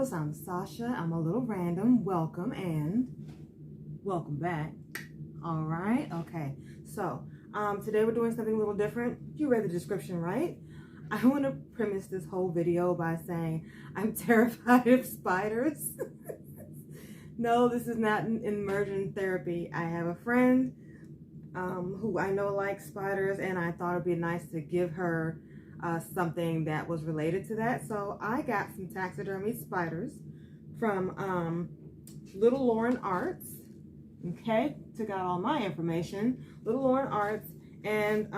Kiddos, I'm Sasha. I'm a little random. Welcome and welcome back. All right, okay. So today we're doing something a little different. You read the description, right? I want to premise this whole video by saying I'm terrified of spiders. No, this is not an immersion therapy. I have a friend who I know likes spiders, and I thought it'd be nice to give her something that was related to that. So I got some taxidermy spiders from Little Lauren Arts. Okay, took out all my information. Little Lauren Arts, and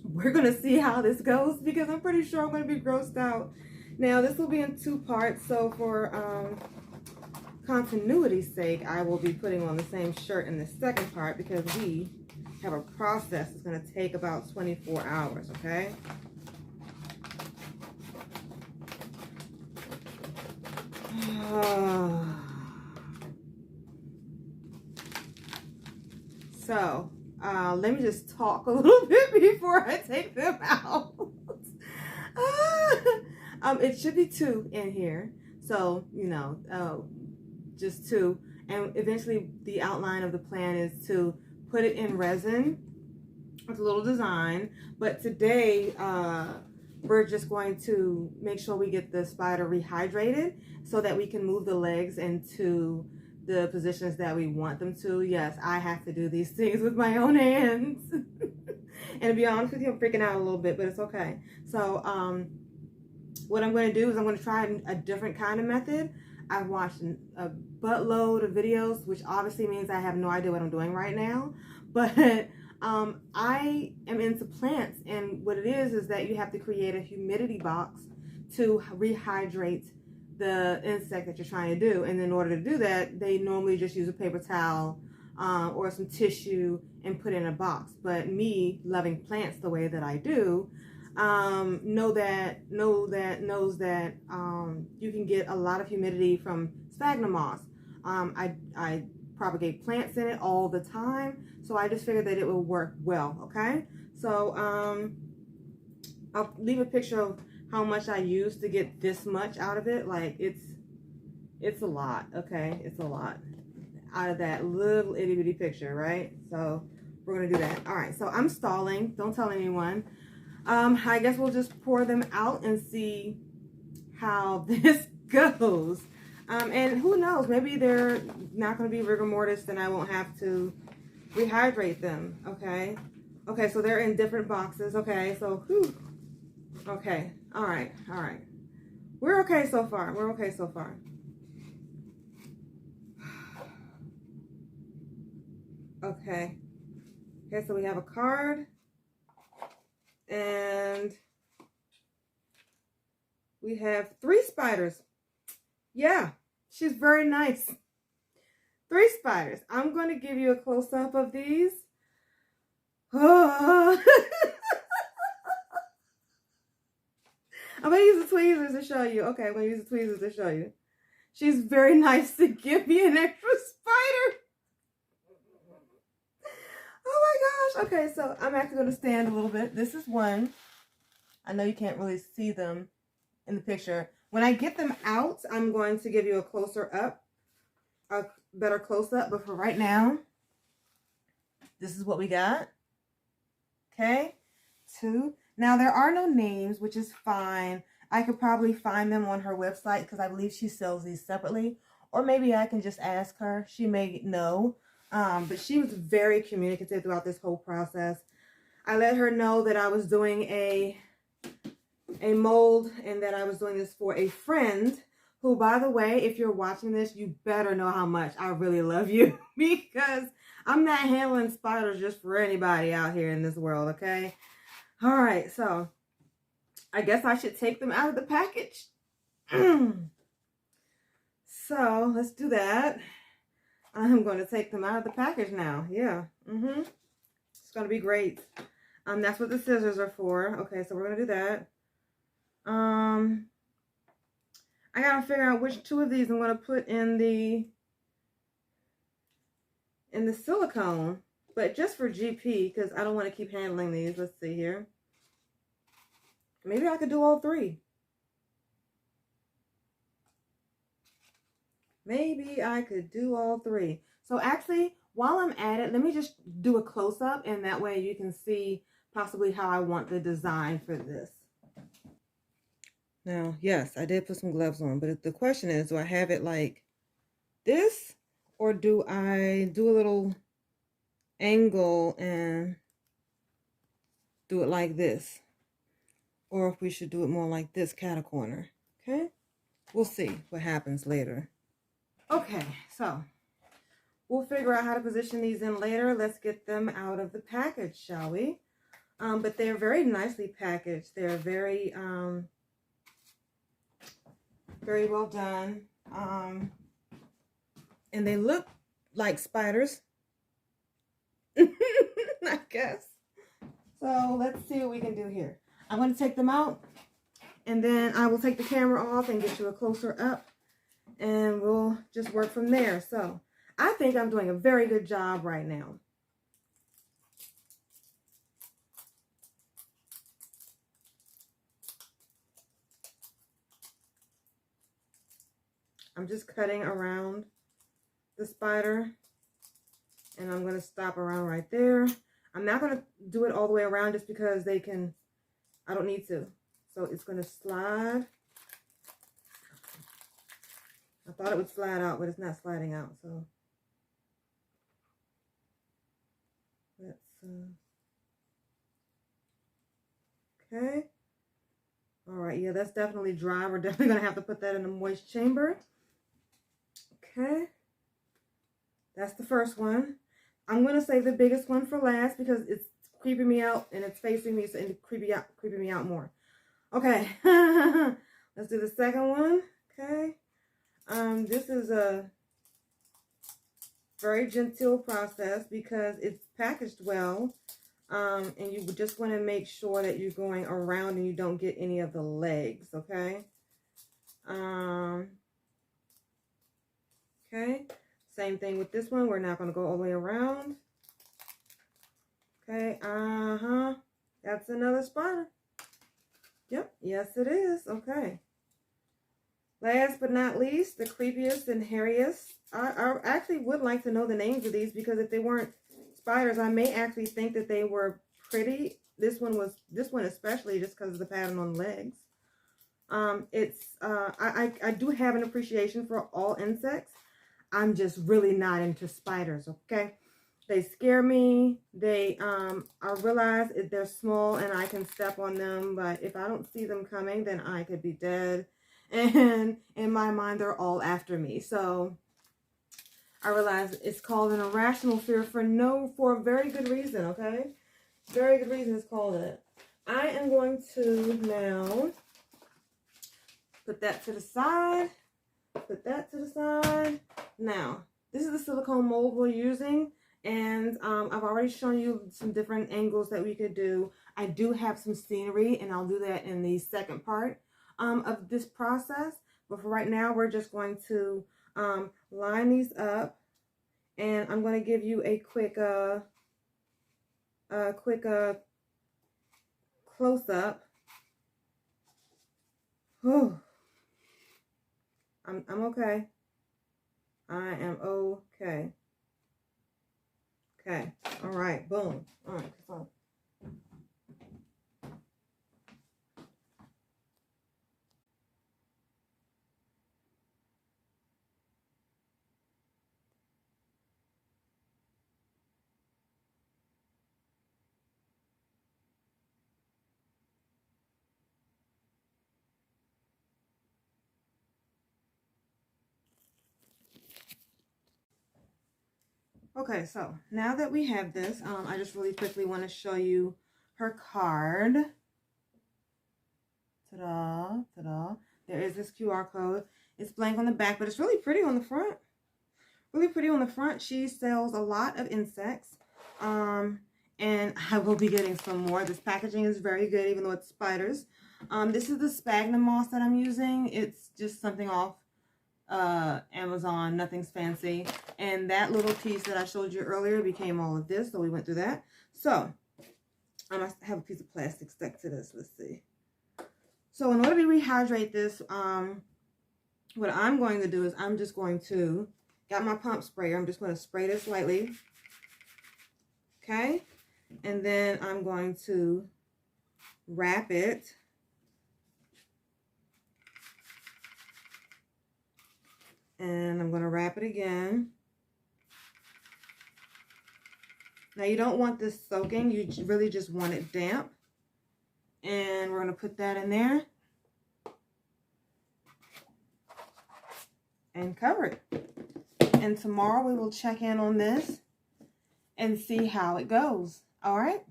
we're gonna see how this goes because I'm pretty sure I'm gonna be grossed out. Now this will be in two parts, so for continuity's sake, I will be putting on the same shirt in the second part because we have a process that's going to take about 24 hours, okay? So, let me just talk a little bit before I take them out. It should be two in here, so, you know, just two, and eventually the outline of the plan is to put it in resin with a little design. But today we're just going to make sure we get the spider rehydrated so that we can move the legs into the positions that we want them to. Yes, I have to do these things with my own hands. And to be honest with you, I'm freaking out a little bit, but it's okay. So what I'm going to do is I'm going to try a different kind of method. I've watched a buttload of videos, which obviously means I have no idea what I'm doing right now. But I am into plants, and what it is that you have to create a humidity box to rehydrate the insect that you're trying to do. And in order to do that, they normally just use a paper towel or some tissue and put it in a box. But me, loving plants the way that I do, knows that you can get a lot of humidity from sphagnum moss. I propagate plants in it all the time, so I just figured that it will work well. Okay, so I'll leave a picture of how much I use to get this much out of it. Like it's a lot. Okay, it's a lot out of that little itty bitty picture, right? So we're gonna do that. All right, so I'm stalling. Don't tell anyone. I guess we'll just pour them out and see how this goes. And who knows, maybe they're not going to be rigor mortis, then I won't have to rehydrate them, okay? Okay, so they're in different boxes, okay? So, whew. Okay, all right. We're okay so far, Okay, so we have a card. And we have 3 spiders. Yeah, she's very nice. 3 spiders. I'm going to give you a close-up of these. Oh. I'm going to use the tweezers to show you. Okay, I'm going to use the tweezers to show you. She's very nice to give me an extra spider. Oh my gosh. Okay, so I'm actually going to stand a little bit. This is one. I know you can't really see them in the picture. When I get them out, I'm going to give you a better close-up. But for right now, this is what we got. Okay, 2. Now, there are no names, which is fine. I could probably find them on her website because I believe she sells these separately. Or maybe I can just ask her. She may know. But she was very communicative throughout this whole process. I let her know that I was doing a mold and that I was doing this for a friend who, by the way, if you're watching this, you better know how much I really love you because I'm not handling spiders just for anybody out here in this world, okay? All right, so I guess I should take them out of the package. So let's do that. I'm going to take them out of the package now. Yeah. It's going to be great. That's what the scissors are for. Okay, so we're going to do that. I got to figure out which 2 of these I'm going to put in the silicone, but just for GP because I don't want to keep handling these. Let's see here. Maybe I could do all 3. Maybe I could do all three. So actually, while I'm at it, let me just do a close-up, and that way you can see possibly how I want the design for this. Now, yes, I did put some gloves on, but the question is, do I have it like this, or do I do a little angle and do it like this? Or if we should do it more like this, cat corner. Okay? We'll see what happens later. Okay, so we'll figure out how to position these in later. Let's get them out of the package, shall we? But they're very nicely packaged. They're very, very well done. And they look like spiders, I guess. So let's see what we can do here. I'm going to take them out, and then I will take the camera off and get you a closer up, and we'll just work from there. So I think I'm doing a very good job right now. I'm just cutting around the spider, and I'm going to stop around right there. I'm not going to do it all the way around just because they can, I don't need to. So it's going to slide. I thought it would slide out, but it's not sliding out. So let's, okay. All right, yeah, that's definitely dry. We're definitely going to have to put that in a moist chamber. Okay. That's the first one. I'm going to save the biggest one for last because it's creeping me out and it's facing me, so it's creeping me out more. Okay. Let's do the second one. Okay. This is a very genteel process because it's packaged well. And you just want to make sure that you're going around and you don't get any of the legs, okay? Okay. Same thing with this one. We're not going to go all the way around. Okay. That's another spider. Yep. Yes, it is. Okay. Last but not least, the creepiest and hairiest. I actually would like to know the names of these because if they weren't spiders, I may actually think that they were pretty. This one especially just because of the pattern on the legs. I do have an appreciation for all insects. I'm just really not into spiders, okay? They scare me. I realize they're small and I can step on them, but if I don't see them coming, then I could be dead. And in my mind, they're all after me. So I realize it's called an irrational fear for a very good reason, okay? Very good reason it's called it. I am going to now put that to the side. Put that to the side. Now, this is the silicone mold we're using, and I've already shown you some different angles that we could do. I do have some scenery, and I'll do that in the second part of this process. But for right now, we're just going to line these up, and I'm going to give you a quick close-up. Whew. I'm okay. I am okay. Okay. All right. Boom. All right. So. Okay, so now that we have this, I just really quickly want to show you her card. Ta-da, ta-da. There is this QR code. It's blank on the back, but it's really pretty on the front. Really pretty on the front. She sells a lot of insects, and I will be getting some more. This packaging is very good, even though it's spiders. This is the sphagnum moss that I'm using. It's just something off Amazon, nothing's fancy, and that little piece that I showed you earlier became all of this, so we went through that. So I must have a piece of plastic stuck to this. Let's see. So in order to rehydrate this, what I'm going to do is I'm just going to, got my pump sprayer, I'm just going to spray this lightly. Okay, and then I'm going to wrap it. And I'm going to wrap it again. Now you don't want this soaking, you really just want it damp. And we're going to put that in there. And cover it. And tomorrow we will check in on this and see how it goes. All right?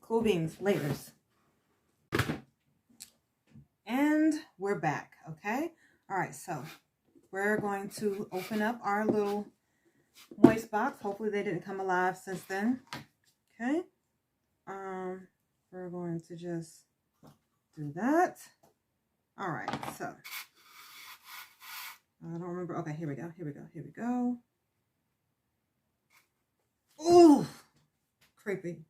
Cool beans, laters. And we're back, okay? All right, so we're going to open up our little moist box. Hopefully they didn't come alive since then. Okay. We're going to just do that. All right, so I don't remember. Okay, here we go. Here we go. Here we go. Ooh, creepy.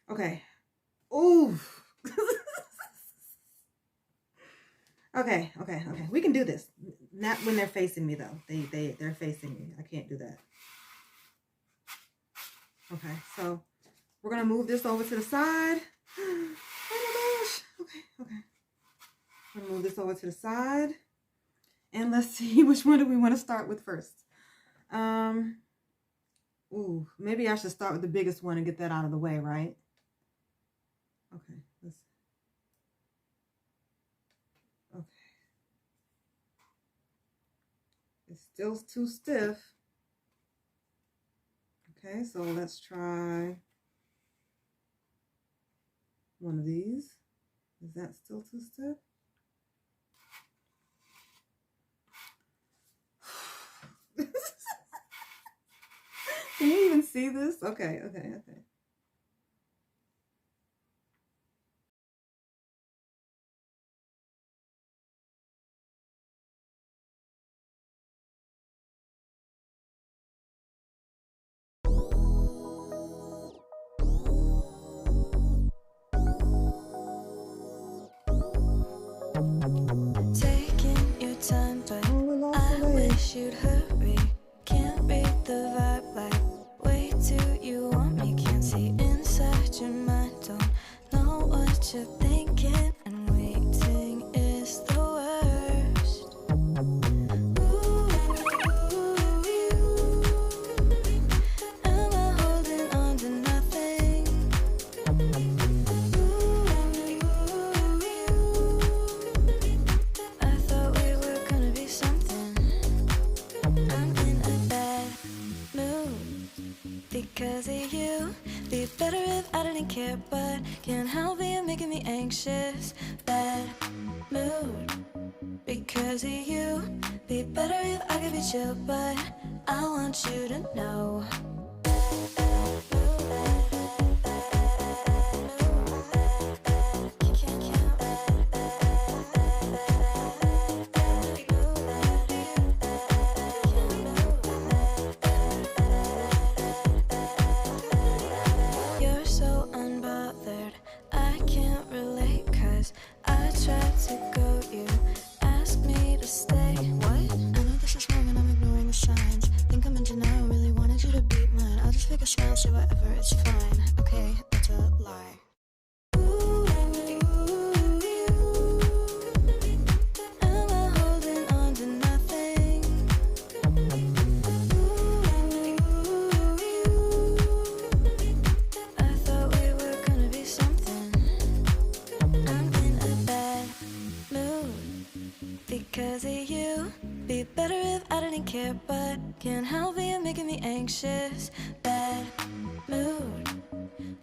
Okay. Ooh. Okay. We can do this. Not when they're facing me though. They're facing me. I can't do that. Okay, so we're gonna move this over to the side. Oh my gosh. Okay. I'm gonna move this over to the side. And let's see, which one do we want to start with first? Ooh, maybe I should start with the biggest one and get that out of the way, right? Okay, okay. It's still too stiff. Okay, so let's try one of these. Is that still too stiff? Can you even see this? Okay. Taking your time, but I wish you'd hurry. Can't read the vibe like way too you want me. Can't see inside your mind, don't know what you're thinking, and waiting is the worst. Am I holding on to nothing? I thought we were gonna be something. I'm in a bad mood because of you. Be better if I didn't care, but can't help it, you're making me anxious. Bad mood because of you. Be better if I could be chill, but I want you to know. You're so unbothered, I can't relate, 'cause I tried to go, you asked me to stay. What? I know this is wrong and I'm ignoring the signs. Think I'm in denial, really wanted you to be mine. I'll just fake a smile, say whatever, it's fine. Okay, that's a lie. Am I holding on to nothing? I thought we were gonna be something. I'm in a bad mood because of you. Be better if I didn't care, but can't help it, you're making me anxious. Bad mood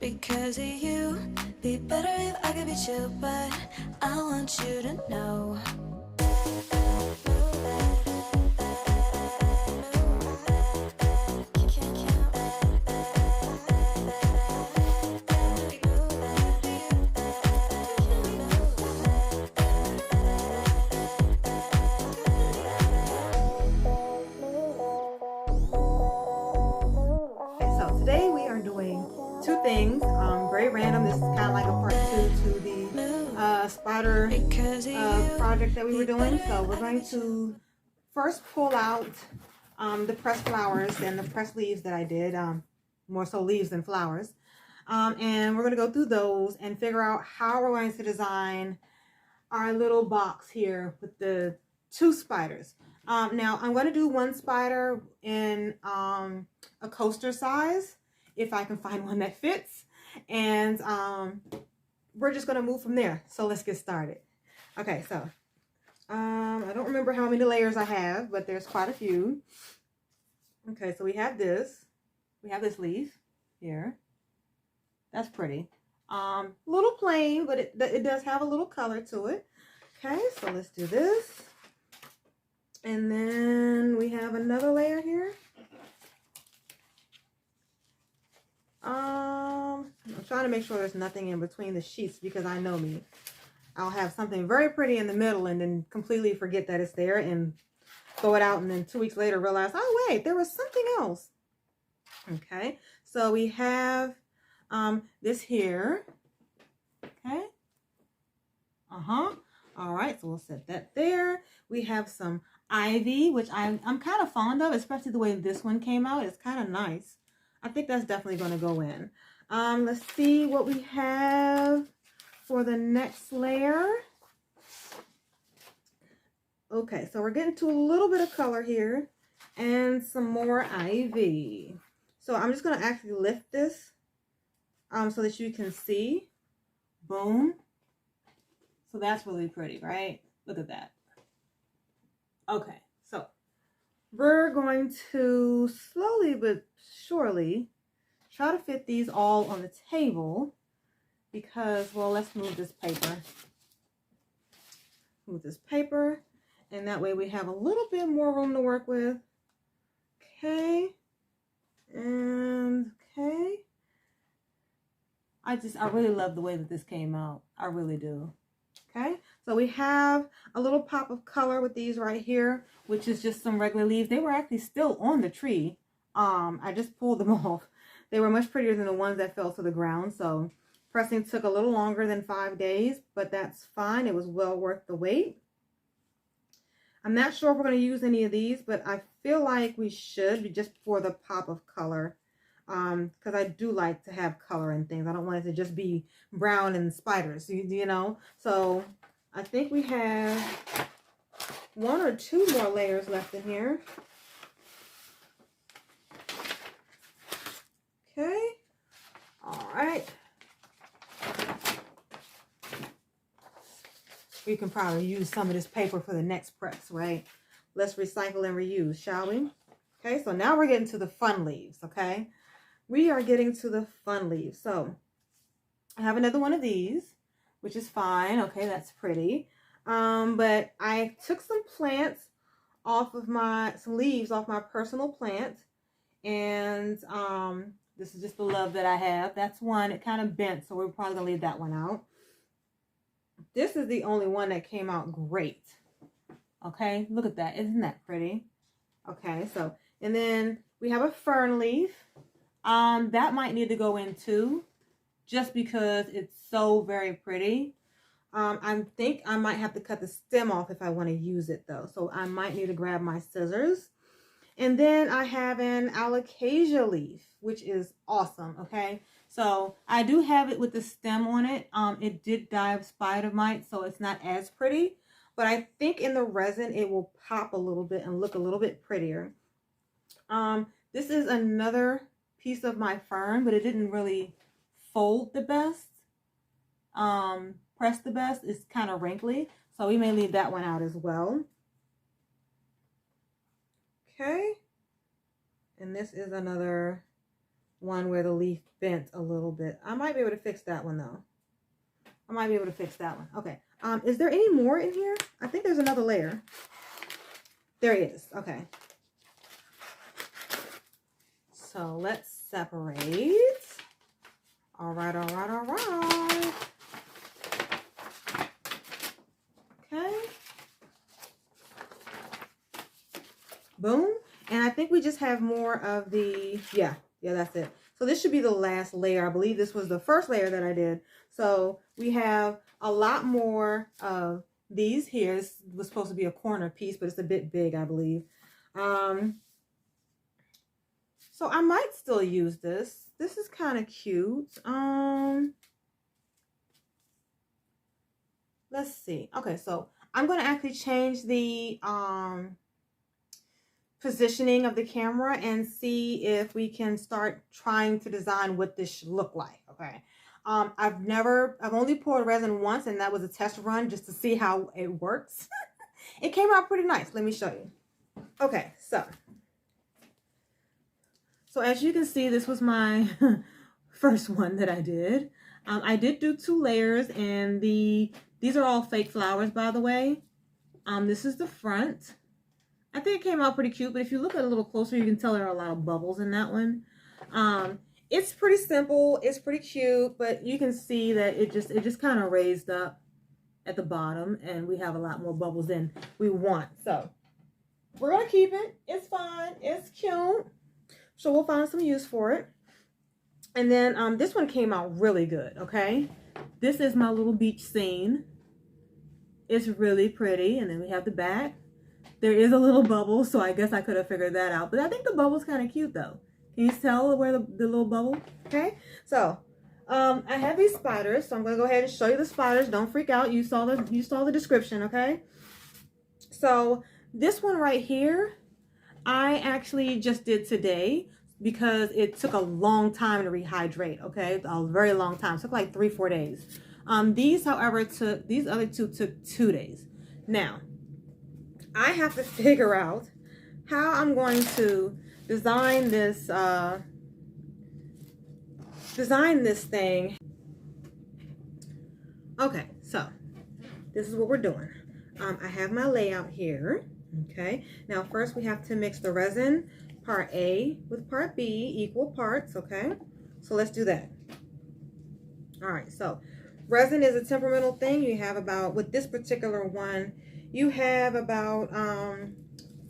because of you. Be better if I could be chill, but I want you to know. Okay, so today we are doing two things. Very random. This is kind of like a part two to the spider spider project that we were doing. So we're going to first pull out the pressed flowers and the pressed leaves that I did, more so leaves than flowers. And we're going to go through those and figure out how we're going to design our little box here with the 2 spiders. Now I'm going to do 1 spider in a coaster size, if I can find one that fits. And we're just going to move from there. So let's get started. Okay, so I don't remember how many layers I have, but there's quite a few. Okay, so we have this. We have this leaf here. That's pretty. Little plain, but it does have a little color to it. Okay, so let's do this. And then we have another layer here. I'm trying to make sure there's nothing in between the sheets because I know me. I'll have something very pretty in the middle and then completely forget that it's there and throw it out, and then 2 weeks later realize, oh wait, there was something else. Okay, so we have this here. Okay. All right, so we'll set that there. We have some ivy, which I'm kind of fond of, especially the way this one came out. It's kind of nice. I think that's definitely going to go in. Let's see what we have for the next layer. Okay, so we're getting to a little bit of color here and some more ivy. So I'm just going to actually lift this so that you can see. Boom. So that's really pretty, right? Look at that. Okay, so we're going to slowly but surely try to fit these all on the table because, well, let's move this paper. Move this paper, and that way we have a little bit more room to work with. Okay, and okay. I really love the way that this came out. I really do. Okay, so we have a little pop of color with these right here, which is just some regular leaves. They were actually still on the tree. I just pulled them off. They were much prettier than the ones that fell to the ground. So pressing took a little longer than 5 days, but that's fine. It was well worth the wait. I'm not sure if we're going to use any of these, but I feel like we should, just for the pop of color. Because I do like to have color in things. I don't want it to just be brown and spiders, you know. So I think we have 1 or 2 more layers left in here. Okay. All right. We can probably use some of this paper for the next press, right? Let's recycle and reuse, shall we? Okay, so now we're getting to the fun leaves, okay? We are getting to the fun leaves. So I have another one of these, which is fine. Okay, that's pretty. But I took some plants off of some leaves off my personal plant. And this is just the love that I have. That's one. It kind of bent, so we're probably going to leave that one out. This is the only one that came out great. Okay, look at that. Isn't that pretty? Okay, so, and then we have a fern leaf. That might need to go in too, just because it's so very pretty. I think I might have to cut the stem off if I want to use it though. So I might need to grab my scissors. And then I have an alocasia leaf, which is awesome. Okay. So I do have it with the stem on it. It did die of spider mite, so it's not as pretty, but I think in the resin, it will pop a little bit and look a little bit prettier. This is another piece of my fern, but it didn't really fold the best, press the best. It's kind of wrinkly, so we may leave that one out as well. Okay, and this is another one where the leaf bent a little bit. I might be able to fix that one though. I might be able to fix that one. Okay, is there any more in here? I think there's another layer. There it is. Okay. So let's separate. All right, all right, all right. Okay. Boom. And I think we just have more of the, yeah, Yeah, that's it. So this should be the last layer. I believe this was the first layer that I did. So we have a lot more of these here. This was supposed to be a corner piece, but it's a bit big, I believe. So I might still use this. This is kind of cute. Let's see. Okay, so I'm going to actually change the positioning of the camera and see if we can start trying to design what this should look like. Okay. I've only poured resin once, and that was a test run just to see how it works. It came out pretty nice. Let me show you. Okay, so as you can see, this was my first one that I did. I did do 2 layers, and these are all fake flowers, by the way. This is the front. I think it came out pretty cute, but if you look at it a little closer, you can tell there are a lot of bubbles in that one. It's pretty simple. It's pretty cute, but you can see that it just kind of raised up at the bottom, and we have a lot more bubbles than we want. So we're gonna keep it. It's fine. It's cute. So we'll find some use for it. And then this one came out really good. Okay, this is my little beach scene. It's really pretty, and then we have the back. There is a little bubble, so I guess I could have figured that out. But I think the bubble's kind of cute, though. Can you tell where the little bubble? Okay, so I have these spiders, so I'm going to go ahead and show you the spiders. Don't freak out. You saw the description, okay? So this one right here, I actually just did today because it took a long time to rehydrate, okay? A very long time. It took like 3-4 days. These, however, these other 2 took 2 days. Now, I have to figure out how I'm going to design this thing. Okay, so this is what we're doing. I have my layout here. Okay, now first we have to mix the resin, part A with part B, equal parts. Okay, so let's do that. All right, so resin is a temperamental thing. You have about, with this particular one, you have about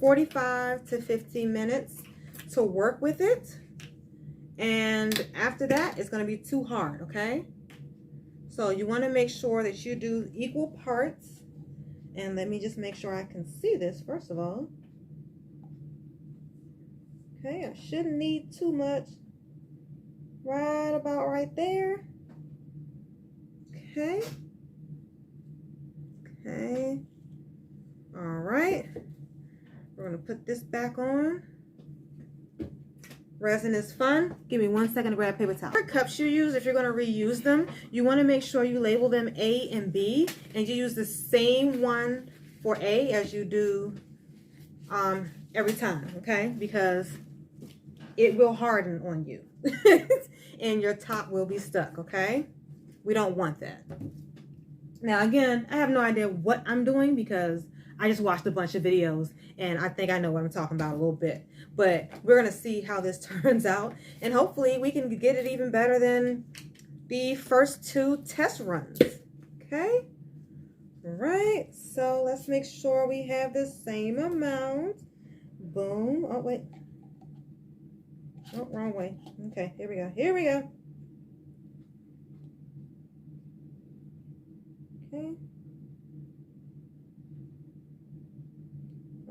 45 to 50 minutes to work with it. And after that, it's going to be too hard, okay? So you want to make sure that you do equal parts. And let me just make sure I can see this first of all. Okay, I shouldn't need too much. Right about right there. Okay. Okay. All right. We're going to put this back on. Resin is fun. Give me 1 second to grab a paper towel. For cups you use, if you're going to reuse them, you want to make sure you label them A and B, and you use the same one for A as you do every time, okay? Because it will harden on you and your top will be stuck, okay? We don't want that. Now, again, I have no idea what I'm doing because I just watched a bunch of videos and I think I know what I'm talking about a little bit. But we're going to see how this turns out. And hopefully we can get it even better than the first 2 test runs. Okay? All right. So let's make sure we have the same amount. Boom. Oh, wait. Oh, wrong way. Okay, here we go. Here we go. Okay.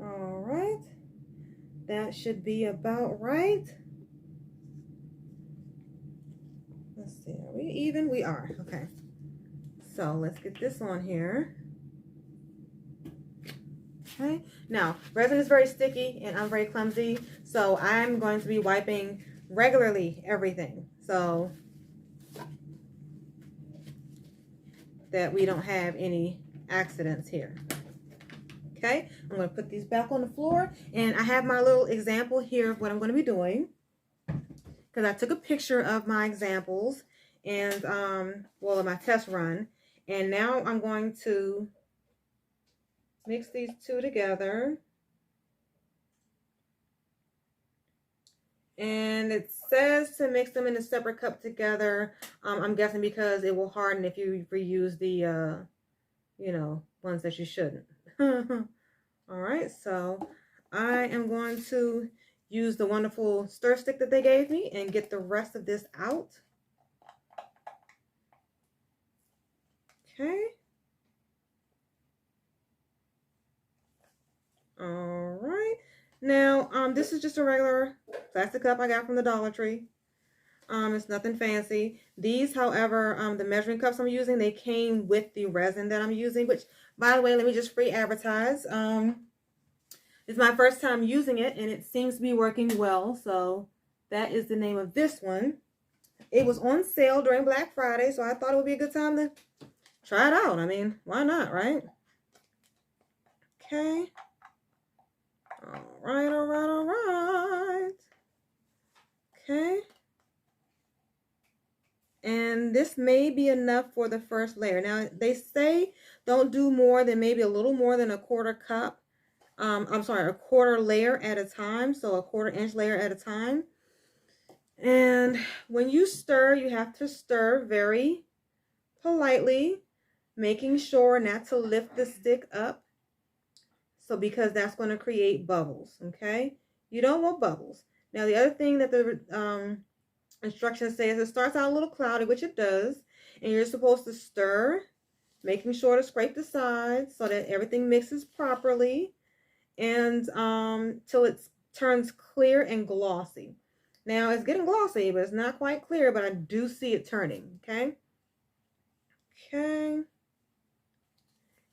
All right. That should be about right. Let's see. Are we even? We are. Okay. So let's get this on here. Okay. Now, resin is very sticky and I'm very clumsy, so I'm going to be wiping regularly everything so that we don't have any accidents here. Okay, I'm going to put these back on the floor, and I have my little example here of what I'm going to be doing because I took a picture of my examples and well, of my test run, and now I'm going to mix these 2 together. And it says to mix them in a separate cup together. I'm guessing because it will harden if you reuse the, you know, ones that you shouldn't. All right, so I am going to use the wonderful stir stick that they gave me and get the rest of this out. Okay. All right. Now, this is just a regular plastic cup I got from the Dollar Tree. It's nothing fancy. These, however, the measuring cups I'm using, they came with the resin that I'm using, which, by the way, let me just free advertise. It's my first time using it, and it seems to be working well. So that is the name of this one. It was on sale during Black Friday, so I thought it would be a good time to try it out. I mean, why not, right? Okay. All right, all right, all right. Okay. And this may be enough for the first layer. Now, they say don't do more than maybe a little more than a quarter cup. I'm sorry, a quarter layer at a time. So a 1/4 inch layer at a time. And when you stir, you have to stir very politely, making sure not to lift the stick up. So because that's going to create bubbles, okay? You don't want bubbles. Now, the other thing that the instructions say is it starts out a little cloudy, which it does, and you're supposed to stir, making sure to scrape the sides so that everything mixes properly, and till it turns clear and glossy. Now, it's getting glossy, but it's not quite clear, but I do see it turning, okay? Okay.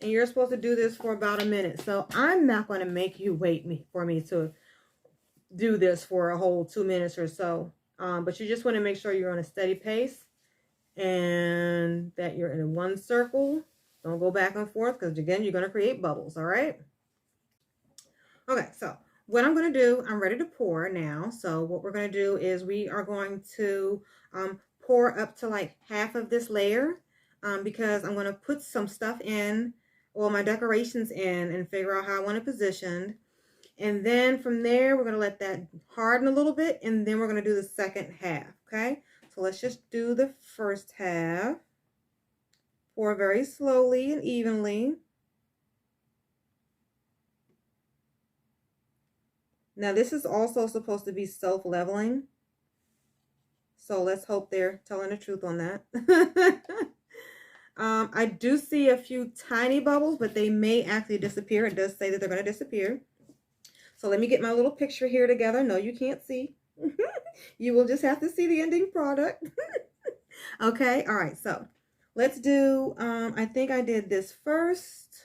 And you're supposed to do this for about a minute. So I'm not going to make you wait for me to do this for a whole 2 minutes or so. But you just want to make sure you're on a steady pace and that you're in one circle. Don't go back and forth because, again, you're going to create bubbles, all right? Okay, so what I'm going to do, I'm ready to pour now. So what we're going to do is we are going to pour up to like half of this layer because I'm going to put some stuff in, well, my decorations in, and figure out how I want it positioned. And then from there, we're going to let that harden a little bit, and then we're going to do the second half, okay? So let's just do the first half. Pour very slowly and evenly. Now, this is also supposed to be self-leveling. So let's hope they're telling the truth on that. I do see a few tiny bubbles, but they may actually disappear. It does say that they're going to disappear. So let me get my little picture here together. No, you can't see. You will just have to see the ending product. Okay, all right. So let's do, I think I did this first.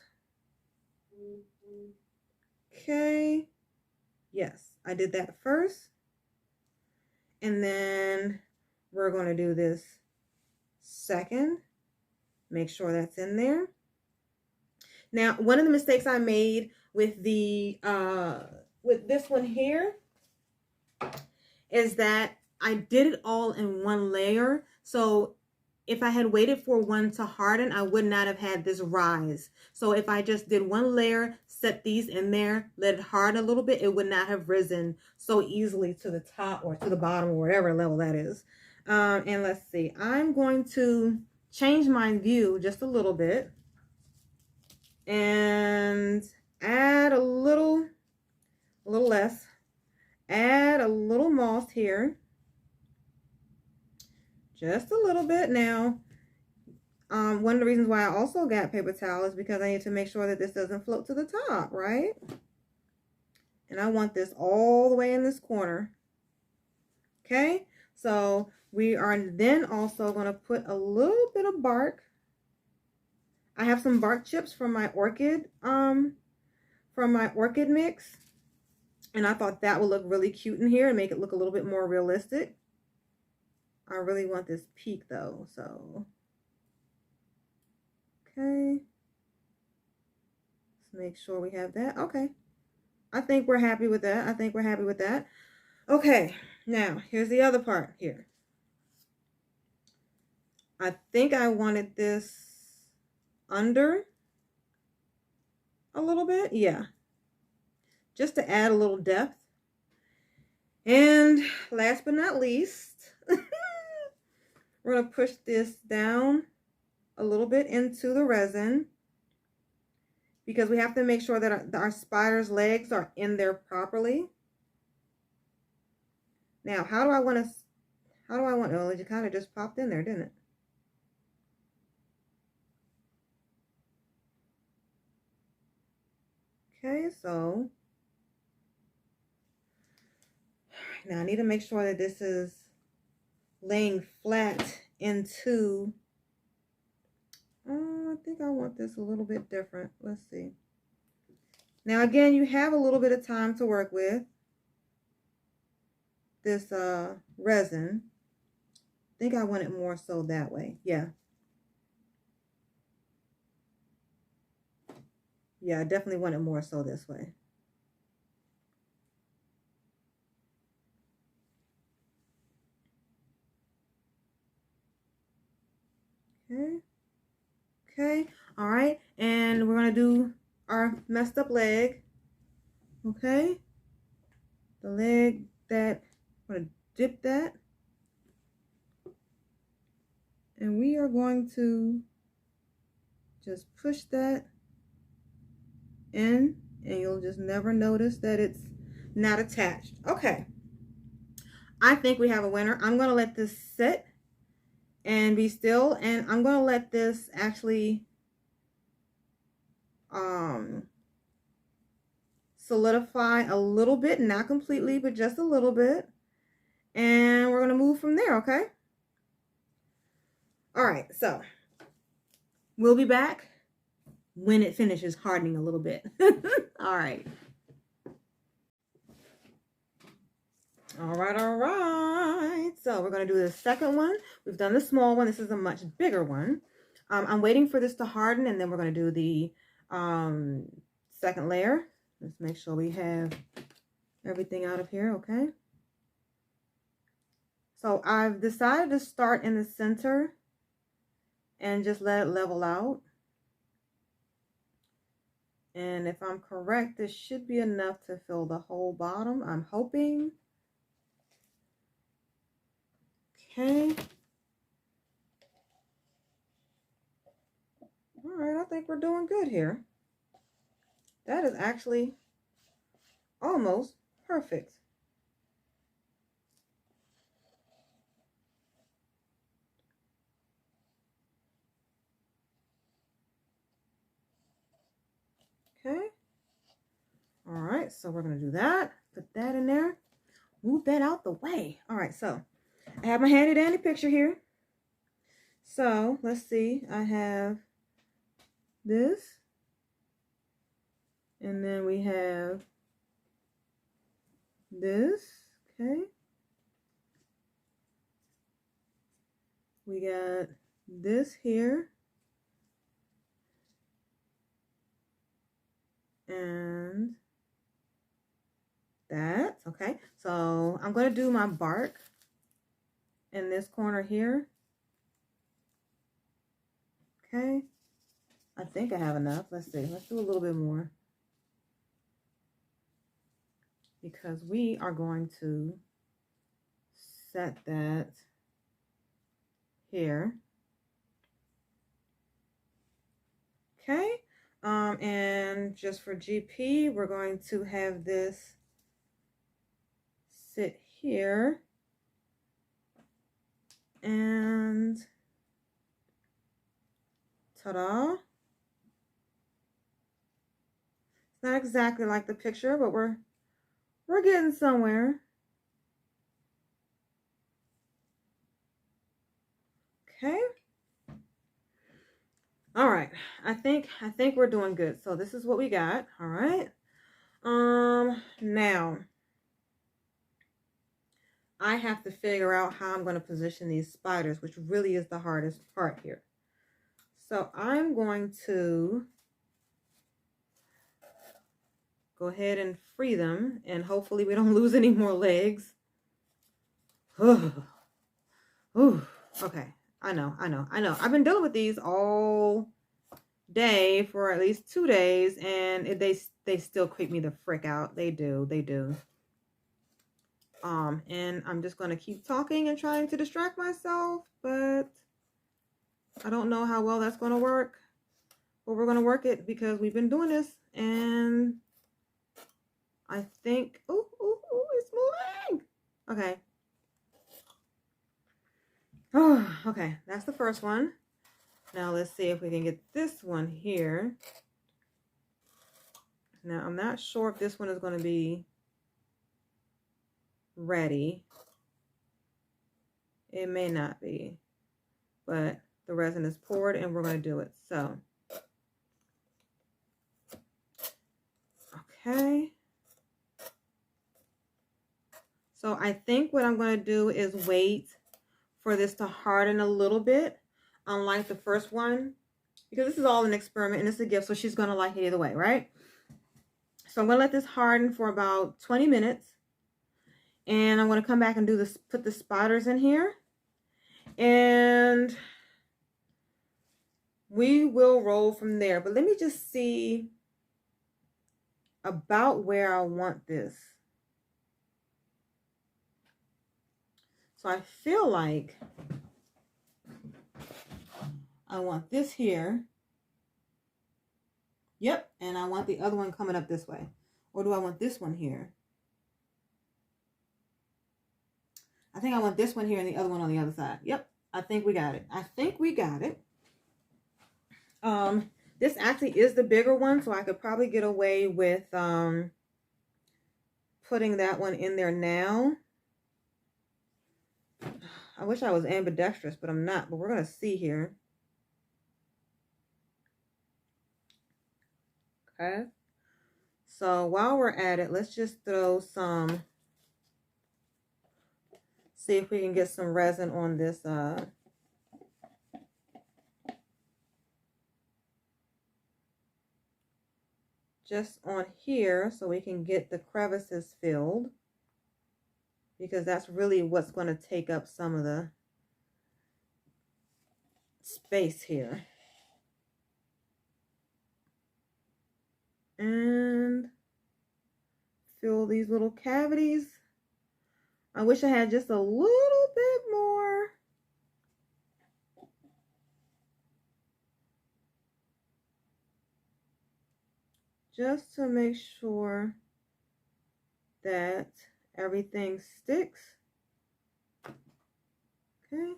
Okay. Yes, I did that first. And then we're going to do this second. Make sure that's in there. Now, one of the mistakes I made with the with this one here is that I did it all in one layer. So if I had waited for one to harden, I would not have had this rise. So if I just did one layer, set these in there, let it harden a little bit, it would not have risen so easily to the top or to the bottom or whatever level that is. And let's see, I'm going to change my view just a little bit and add a little less, add a little moss here, just a little bit. Now, one of the reasons why I also got paper towel is because I need to make sure that this doesn't float to the top, right? And I want this all the way in this corner. Okay, so we are then also going to put a little bit of bark. I have some bark chips from my orchid mix, and I thought that would look really cute in here and make it look a little bit more realistic. I really want this peak though, so okay. Let's make sure we have that. Okay. I think we're happy with that. I think we're happy with that. Okay, now here's the other part here. I think I wanted this under a little bit. Yeah. Just to add a little depth. And last but not least, we're going to push this down a little bit into the resin because we have to make sure that our spider's legs are in there properly. Now, how do I want, oh, it kind of just popped in there, didn't it? Okay, so now I need to make sure that this is laying flat into, I think I want this a little bit different. Let's see. Now again, you have a little bit of time to work with this resin. I think I want it more so that way. Yeah. Yeah, I definitely want it more so this way. Okay. Okay. All right. And we're going to do our messed up leg. Okay. The leg that, I'm going to dip that. And we are going to just push that in, and you'll just never notice that it's not attached. Okay. I think we have a winner. I'm going to let this sit and be still, and I'm going to let this actually solidify a little bit, not completely, but just a little bit, and we're going to move from there. Okay. All right, so we'll be back when it finishes hardening a little bit. All right. All right. So we're going to do the second one. We've done the small one. This is a much bigger one. I'm waiting for this to harden, and then we're going to do the second layer. Let's make sure we have everything out of here, okay? So I've decided to start in the center and just let it level out. And if I'm correct, this should be enough to fill the whole bottom, I'm hoping. Okay. All right, I think we're doing good here. That is actually almost perfect. Okay. All right, so we're going to do that. Put that in there. Move that out the way. All right, so I have my handy dandy picture here. So let's see. I have this. And then we have this. Okay. We got this here. And that. Okay. So I'm going to do my bark in this corner here. Okay. I think I have enough. Let's see. Let's do a little bit more, because we are going to set that here. Okay. And just for GP, we're going to have this sit here. And ta-da. It's not exactly like the picture, but we're getting somewhere. Okay. All right. I think we're doing good. So this is what we got. All right. Now I have to figure out how I'm going to position these spiders, which really is the hardest part here. So I'm going to go ahead and free them, and hopefully we don't lose any more legs. Ooh. Okay. I know. I've been dealing with these all day for at least 2 days, and they still creep me the frick out. They do. And I'm just going to keep talking and trying to distract myself, but I don't know how well that's going to work. But we're going to work it because we've been doing this, and I think, oh, it's moving. Okay. Oh, okay, that's the first one. Now let's see if we can get this one here. Now I'm not sure if this one is going to be ready. It may not be, but the resin is poured and we're going to do it. So, okay. So I think what I'm going to do is wait for this to harden a little bit, unlike the first one, because this is all an experiment and it's a gift, so she's going to like it either way, right? So I'm going to let this harden for about 20 minutes. And I'm going to come back and do this, put the spiders in here. And we will roll from there. But let me just see about where I want this. So I feel like I want this here. Yep, and I want the other one coming up this way. Or do I want this one here? I think I want this one here and the other one on the other side. Yep, I think we got it. I think we got it. This actually is the bigger one, so I could probably get away with putting that one in there now. I wish I was ambidextrous, but I'm not. But we're going to see here. Okay. So while we're at it, let's just throw some, see if we can get some resin on this just on here so we can get the crevices filled, because that's really what's going to take up some of the space here. And fill these little cavities. I wish I had just a little bit more. Just to make sure that everything sticks. Okay.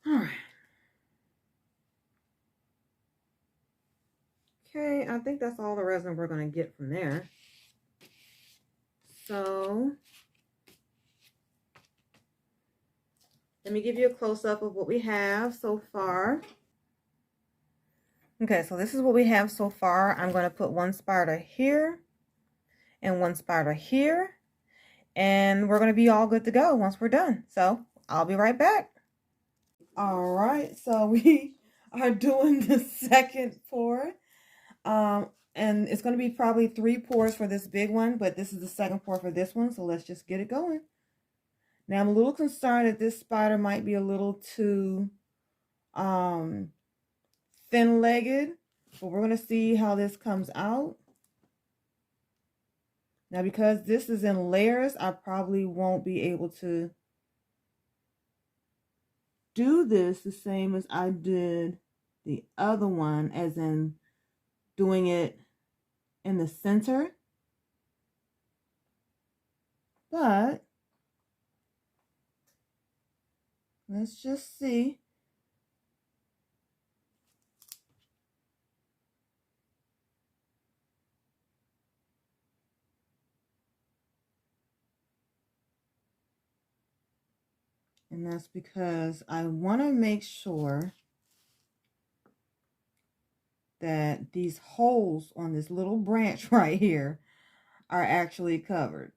All right. Okay, I think that's all the resin we're going to get from there. So let me give you a close-up of what we have so far. Okay, so this is what we have so far. I'm going to put one spider here and one spider here, and we're going to be all good to go once we're done. So I'll be right back. All right, so we are doing the second pour. And it's going to be probably 3 pours for this big one, but this is the second pour for this one, so let's just get it going. Now, I'm a little concerned that this spider might be a little too thin-legged, but we're going to see how this comes out. Now, because this is in layers, I probably won't be able to do this the same as I did the other one, as in doing it in the center. But let's just see. And that's because I want to make sure that these holes on this little branch right here are actually covered.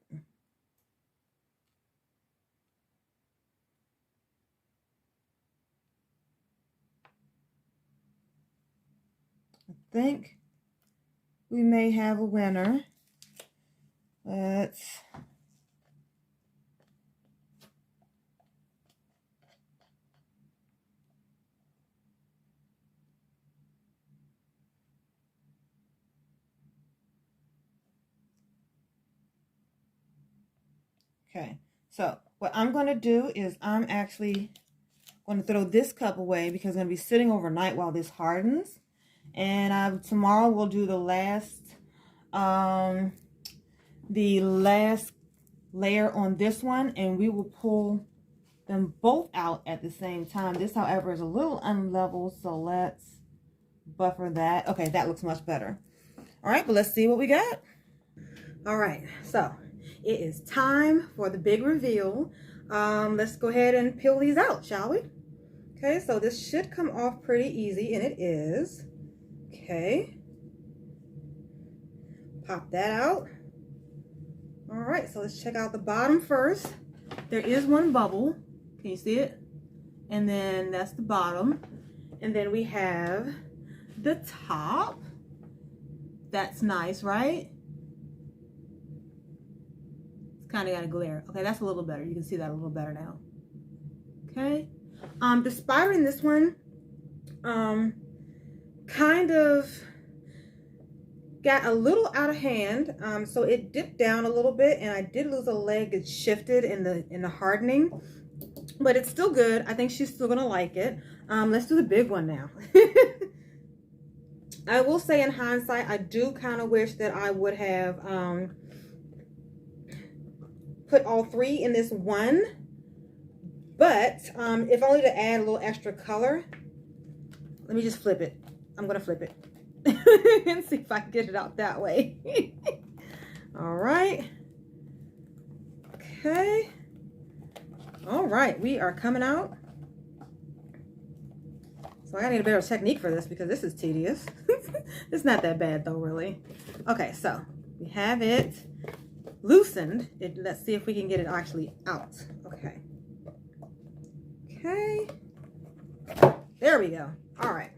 I think we may have a winner. Let's okay, so what I'm going to do is I'm actually going to throw this cup away because it's going to be sitting overnight while this hardens. And tomorrow we'll do the last the last layer on this one, and we will pull them both out at the same time. This, however, is a little unlevel, so let's buffer that. Okay, that looks much better. All right, but let's see what we got. All right, so it is time for the big reveal. Let's go ahead and peel these out, shall we? Okay, so this should come off pretty easy, and it is. Okay. Pop that out. All right, so let's check out the bottom first. There is one bubble. Can you see it? And then that's the bottom. And then we have the top. That's nice, right? It's kind of got a glare. Okay, that's a little better. You can see that a little better now. Okay. The spider in this one kind of got a little out of hand, so it dipped down a little bit, and I did lose a leg. It shifted in the hardening, but it's still good. I think she's still gonna like it. Let's do the big one now. I will say, in hindsight, I do kind of wish that I would have put all three in this one, but if only to add a little extra color. Let me just flip it. I'm gonna flip it and see if I can get it out that way. All right. Okay. All right, we are coming out. So I need a better technique for this because this is tedious. It's not that bad though, really. Okay, so we have it loosened. Let's see if we can get it actually out. Okay. Okay. There we go. All right.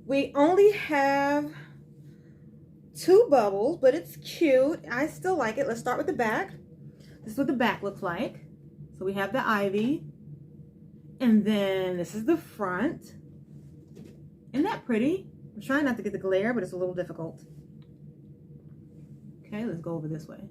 We only have 2 bubbles, but it's cute. I still like it. Let's start with the back. This is what the back looks like. So we have the ivy. And then this is the front. Isn't that pretty? I'm trying not to get the glare, but it's a little difficult. Okay, let's go over this way.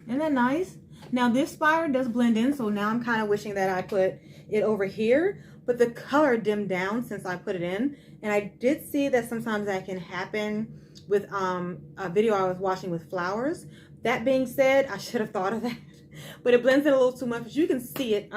Isn't that nice? Now this spider does blend in, so now I'm kind of wishing that I put it over here, but the color dimmed down since I put it in. And I did see that sometimes that can happen with a video I was watching with flowers. That being said, I should have thought of that, but it blends in a little too much. But you can see it.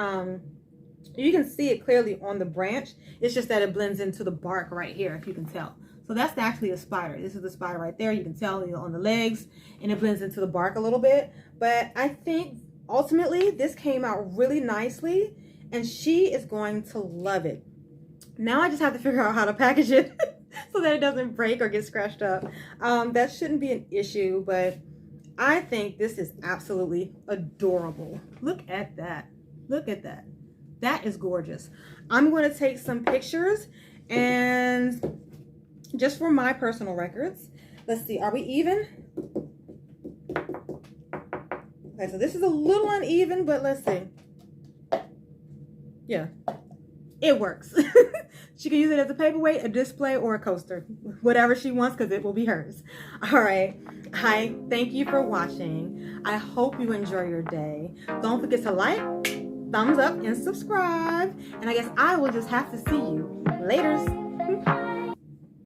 You can see it clearly on the branch. It's just that it blends into the bark right here, if you can tell. So that's actually a spider. This is the spider right there. You can tell on the legs, and it blends into the bark a little bit. But I think ultimately this came out really nicely, and she is going to love it. Now I just have to figure out how to package it so that it doesn't break or get scratched up. That shouldn't be an issue, but I think this is absolutely adorable. Look at that. Look at that. That is gorgeous. I'm going to take some pictures, and just for my personal records, let's see, are we even? Okay, so this is a little uneven, but let's see. Yeah, it works. She can use it as a paperweight, a display, or a coaster, whatever she wants, because it will be hers. All right. Hi, thank you for watching. I hope you enjoy your day. Don't forget to like, thumbs up, and subscribe. And I guess I will just have to see you later.